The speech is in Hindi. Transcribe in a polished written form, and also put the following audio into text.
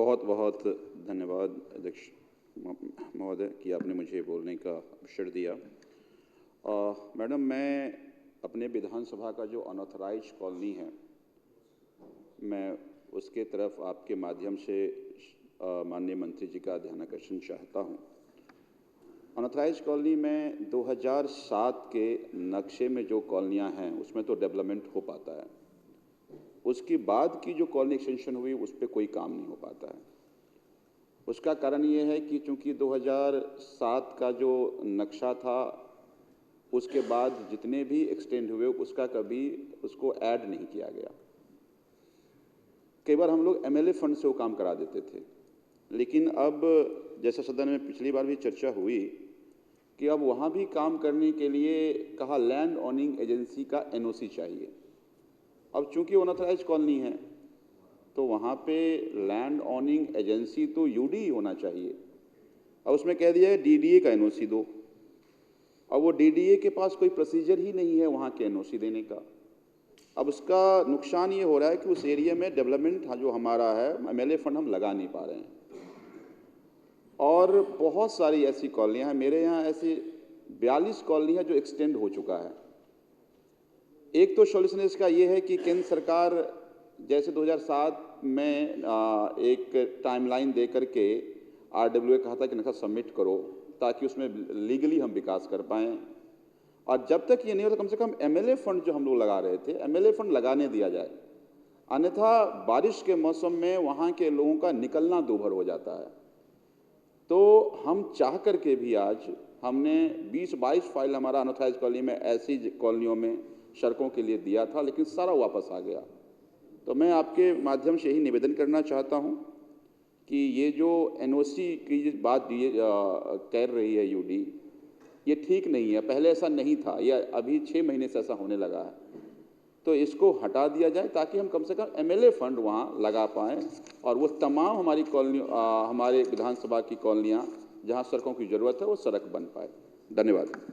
बहुत बहुत धन्यवाद अध्यक्ष महोदय कि आपने मुझे बोलने का अवसर दिया। मैडम, मैं अपने विधानसभा का जो अनऑथराइज कॉलोनी है, मैं उसके तरफ आपके माध्यम से माननीय मंत्री जी का ध्यान आकर्षण चाहता हूँ। अनऑथराइज कॉलोनी में 2007 के नक्शे में जो कॉलोनियाँ हैं उसमें तो डेवलपमेंट हो पाता है, उसके बाद की जो कॉलोनी एक्सटेंशन हुई उस पर कोई काम नहीं हो पाता है। उसका कारण ये है कि चूंकि 2007 का जो नक्शा था उसके बाद जितने भी एक्सटेंड हुए उसका कभी उसको ऐड नहीं किया गया। कई बार हम लोग एमएलए फंड से वो काम करा देते थे, लेकिन अब जैसा सदन में पिछली बार भी चर्चा हुई कि अब वहाँ भी काम करने के लिए कहा लैंड ओनिंग एजेंसी का एनओसी चाहिए। अब चूंकि अनऑथराइज कॉलोनी है तो वहाँ पे लैंड ओनिंग एजेंसी तो यूडी होना चाहिए। अब उसमें कह दिया है डीडीए का एनओसी दो। अब वो डीडीए के पास कोई प्रोसीजर ही नहीं है वहाँ के एनओसी देने का। अब उसका नुकसान ये हो रहा है कि उस एरिया में डेवलपमेंट जो हमारा है एमएलए फंड हम लगा नहीं पा रहे हैं। और बहुत सारी ऐसी कॉलोनियाँ हैं, मेरे यहाँ ऐसी 42 कॉलोनी है जो एक्सटेंड हो चुका है। एक तो सॉल्यूशन इसका ये है कि केंद्र सरकार जैसे 2007 में एक टाइमलाइन दे करके आरडब्ल्यूए कहा था कि नक्शा सबमिट करो ताकि उसमें लीगली हम विकास कर पाएँ। और जब तक ये नहीं होता कम से कम एमएलए फंड जो हम लोग लगा रहे थे एमएलए फंड लगाने दिया जाए, अन्यथा बारिश के मौसम में वहाँ के लोगों का निकलना दूभर हो जाता है। तो हम चाह करके भी आज हमने 20-22 फाइल हमारा अनऑथराइज कॉलोनी में ऐसी कॉलोनियों में सड़कों के लिए दिया था, लेकिन सारा वापस आ गया। तो मैं आपके माध्यम से ही निवेदन करना चाहता हूं कि ये जो एनओसी की बात कर रही है यूडी, ये ठीक नहीं है। पहले ऐसा नहीं था, यह अभी 6 महीने से ऐसा होने लगा है। तो इसको हटा दिया जाए ताकि हम कम से कम एमएलए फंड वहाँ लगा पाएँ और वो तमाम हमारी कॉलोनी हमारे विधानसभा की कॉलोनियाँ जहाँ सड़कों की ज़रूरत है वो सड़क बन पाए। धन्यवाद।